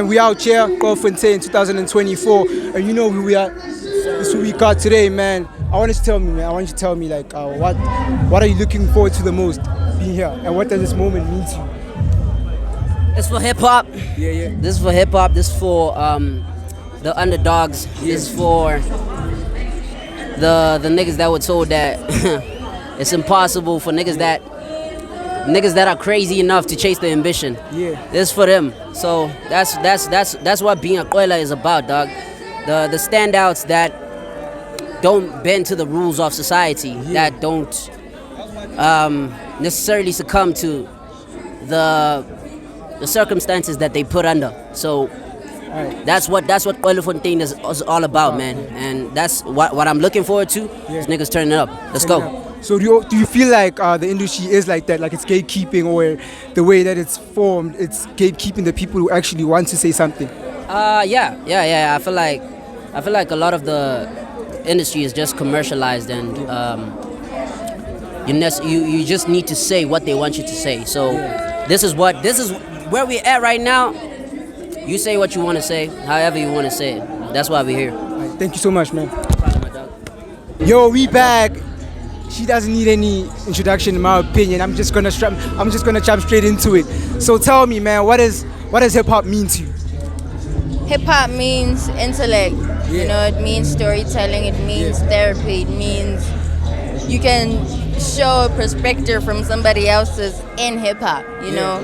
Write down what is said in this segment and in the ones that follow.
man, we out here, Qwelfontein 2024, and you know who we are. This is who we got today, man. I want you to tell me, like, what are you looking forward to the most being here, and what does this moment mean to you? It's for hip hop. Yeah. This is for hip hop. This is for the underdogs. Yeah. This is for the niggas that were told that it's impossible, for niggas that are crazy enough to chase their ambition. Yeah. This is for them. So that's what being a Qwela is about, dog. The standouts that don't bend to the rules of society, that don't necessarily succumb to the circumstances that they put under. So that's what Qwelfontein is all about, man. And that's what I'm looking forward to. Is niggas turning up. Let's go. So do you feel like the industry is like that, like it's gatekeeping, or the way that it's formed, it's gatekeeping the people who actually want to say something? Yeah. I feel like a lot of the industry is just commercialized, and you just need to say what they want you to say. So this is where we're at right now. You say what you want to say, however you want to say it. That's why we're here. Right, thank you so much, man. Yo, we back. She doesn't need any introduction, in my opinion. I'm just gonna jump straight into it. So tell me, man, what does hip hop mean to you? Hip hop means intellect. You know, it means storytelling. It means therapy. It means you can show a perspective from somebody else's in hip hop. You know,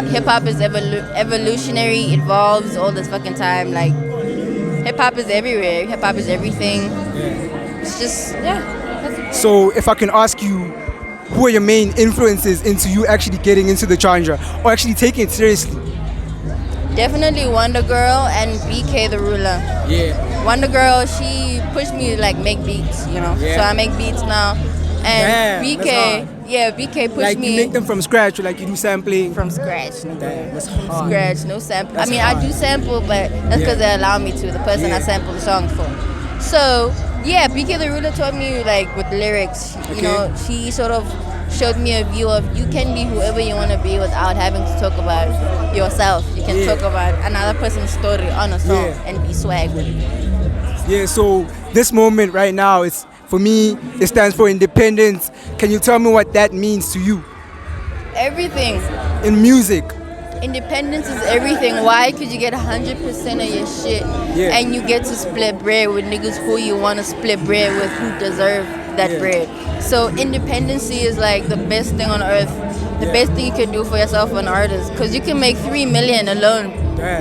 hip hop is evolutionary, evolves all this fucking time. Like, hip hop is everywhere. Hip hop is everything. It's just So if I can ask you, who are your main influences into you actually getting into the genre or actually taking it seriously? Definitely Wonder Girl and BK the Ruler. Yeah. Wonder Girl, she pushed me to like make beats, you know. So I make beats now. And BK pushed like me. You make them from scratch, or like you do sampling? From scratch. Damn, that's hard. Scratch, no sample. That's I hard. do sample, but that's because they allow me to, the person I sample the song for. So, BK the Ruler taught me, like, with lyrics, you know, she sort of showed me a view of you can be whoever you want to be without having to talk about yourself. You can talk about another person's story on a song and be swag with it. Yeah, so this moment right now, for me, it stands for independence. Can you tell me what that means to you? Everything. In music. Independence is everything. Why? Because you get 100% of your shit, and you get to split bread with niggas who you want to split bread with, who deserve that bread. So independency is like the best thing on earth. The best thing you can do for yourself as an artist, because you can make 3 million alone,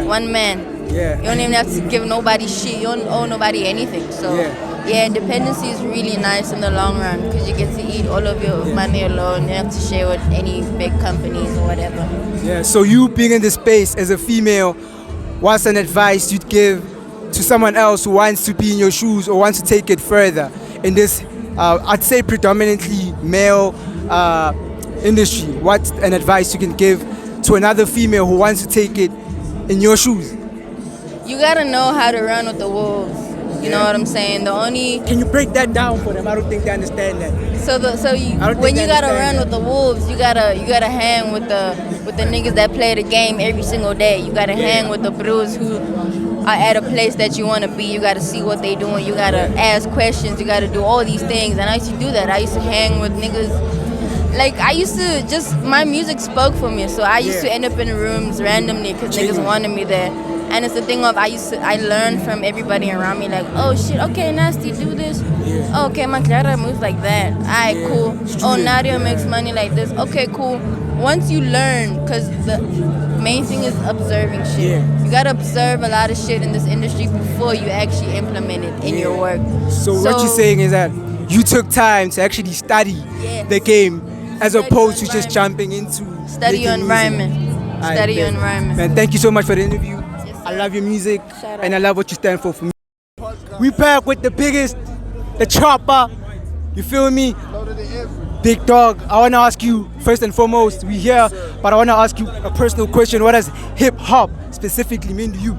one man. You don't even have to give nobody shit. You don't owe nobody anything. So independency is really nice in the long run, because you get to eat all of your money alone. You don't have to share with any big companies or whatever. Yeah, so you being in this space as a female, what's an advice you'd give to someone else who wants to be in your shoes or wants to take it further in this, I'd say predominantly male industry? What's an advice you can give to another female who wants to take it in your shoes? You gotta know how to run with the wolves. You know what I'm saying? Can you break that down for them? I don't think they understand that. When you gotta run with the wolves, you gotta hang with the niggas that play the game every single day. You gotta hang with the bros who are at a place that you wanna be. You gotta see what they doing. You gotta ask questions. You gotta do all these things. And I used to do that. I used to hang with niggas. Like, I used to my music spoke for me. So I used to end up in rooms randomly because niggas wanted me there. And it's the thing of I learned from everybody around me, like, oh shit, okay, Nasty, do this. Oh, okay, my Clara moves like that. Alright, cool. Oh, Nadia makes money like this. Okay, cool. Once you learn, because the main thing is observing shit. You gotta observe a lot of shit in this industry before you actually implement it in your work. So what you're saying is that you took time to actually study the game as opposed to just jumping into study your environment. Study your environment. Man, thank you so much for the interview. I love your music, and I love what you stand for me. We back with the biggest, the chopper. You feel me? Big dog. I want to ask you, first and foremost, we here, but I want to ask you a personal question. What does hip hop specifically mean to you?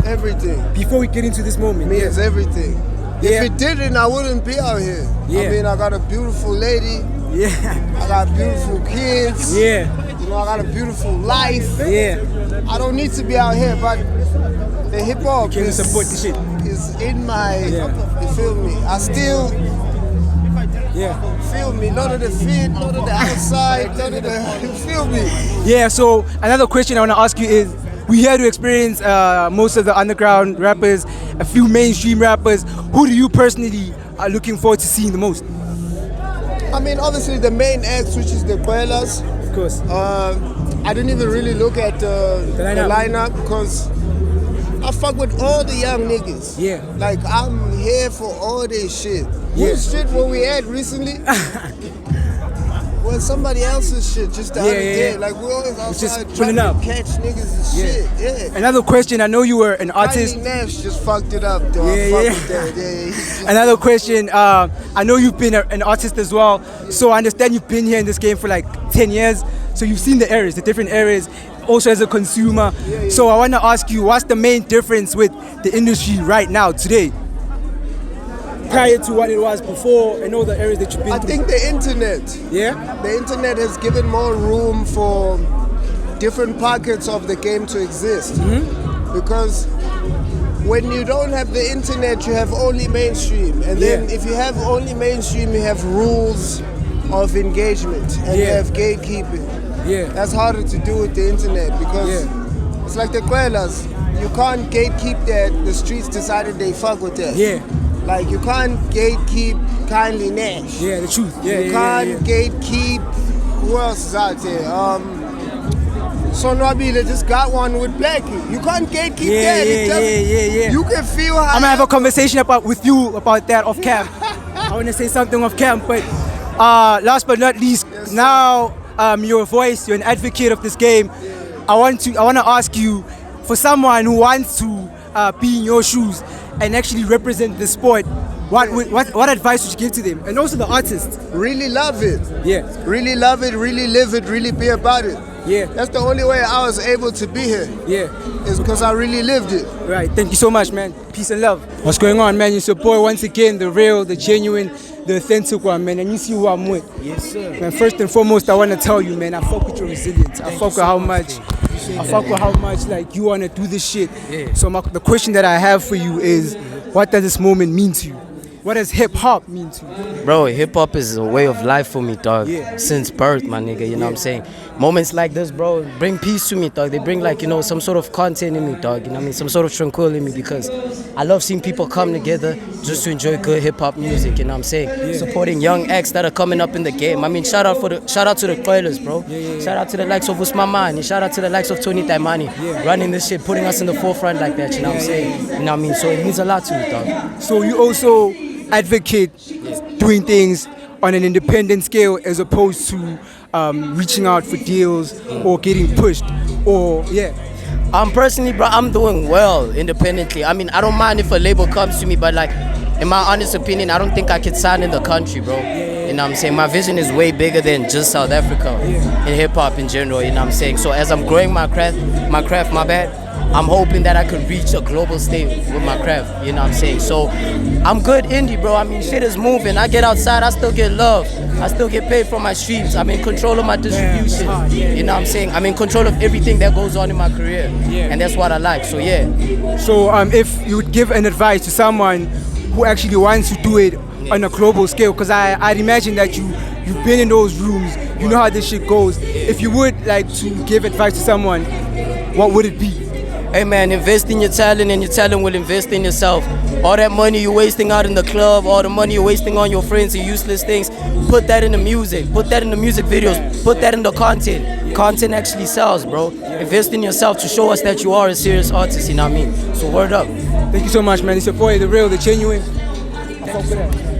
Everything. Before we get into this moment. It means everything. If it didn't, I wouldn't be out here. I mean, I got a beautiful lady. I got beautiful kids. You know, I got a beautiful life. Yeah. I don't need to be out here, but the hip hop Can you support the shit? is in my, you feel me? I still feel me, none of the fit, none of the outside, none of the, you feel me? Yeah, so another question I want to ask you is, we're here to experience most of the underground rappers, a few mainstream rappers. Who do you personally are looking forward to seeing the most? I mean, obviously the main acts, which is the Qwelas. Of course. I didn't even really look at the lineup because I fuck with all the young niggas. Yeah. Like, I'm here for all this shit. Yeah. Whose shit were we at recently? Well, somebody else's shit just the other day. Like, we always outside trying to catch niggas and shit. Yeah. Another question, I know you were an artist. Nash just fucked it up, though. Another question, I know you've been an artist as well. So I understand you've been here in this game for like 10 years. So you've seen the areas, the different areas, also as a consumer. So I want to ask you, what's the main difference with the industry right now, today, prior to what it was before and all the areas that you've been through? I think the internet. Yeah? The internet has given more room for different pockets of the game to exist. Because when you don't have the internet, you have only mainstream. And then if you have only mainstream, you have rules of engagement and you have gatekeeping. That's harder to do with the internet because it's like the Qwelas. You can't gatekeep that. The streets decided they fuck with that. Like, you can't gatekeep Kindly Nash. The truth. You can't gatekeep. Who else is out there? Sonwabile just got one with Blackie. You can't gatekeep that. You can feel how. I'm gonna have a conversation with you about that off cam. I want to say something off cam, but last but not least, now you're a voice, you're an advocate of this game. I want to ask you, for someone who wants to be in your shoes and actually represent the sport, what advice would you give to them? And also the artists. Really love it. Really love it, really live it, really be about it. That's the only way I was able to be here. Is because I really lived it. Right, thank you so much, man. Peace and love. What's going on, man? It's your boy once again, the real, the genuine, the authentic one, man. And you see who I'm with. Yes, sir. Man, first and foremost, I want to tell you, man, I fuck with your resilience. I fuck with how much like you want to do this shit. So the question that I have for you is, what does this moment mean to you? What does hip hop mean to you? Bro, hip hop is a way of life for me, dog. Since birth, my nigga, you know what I'm saying? Moments like this, bro, bring peace to me, dog. They bring, like, you know, some sort of content in me, dog. You know what I mean? Some sort of tranquility in me, because I love seeing people come together just to enjoy good hip hop music, you know what I'm saying? Supporting young acts that are coming up in the game. I mean, shout out to the Qwelas, bro. Shout out to the likes of Usmamani. Shout out to the likes of Tony Taimani. Running this shit, putting us in the forefront like that, you know what I'm saying? You know what I mean? So it means a lot to me, dog. So you also advocate doing things on an independent scale as opposed to reaching out for deals or getting pushed, or personally, bro, I'm doing well independently. I mean, I don't mind if a label comes to me, but, like, in my honest opinion, I don't think I could sign in the country, bro. You know what I'm saying? My vision is way bigger than just South Africa in hip hop in general, you know what I'm saying? So as I'm growing my craft, I'm hoping that I could reach a global stage with my craft, you know what I'm saying? So I'm good indie, bro. I mean, shit is moving. I get outside, I still get love. I still get paid for my streams. I'm in control of my distribution, you know what I'm saying? I'm in control of everything that goes on in my career, and that's what I like, so So if you would give an advice to someone who actually wants to do it on a global scale, because I'd imagine that you've been in those rooms, you know how this shit goes. If you would like to give advice to someone, what would it be? Hey man, invest in your talent and your talent will invest in yourself. All that money you're wasting out in the club, all the money you're wasting on your friends and useless things, put that in the music, put that in the music videos, put that in the content. Content actually sells, bro. Invest in yourself to show us that you are a serious artist, you know what I mean? So word up. Thank you so much, man. It's your boy, the real, the genuine. I fuck with that.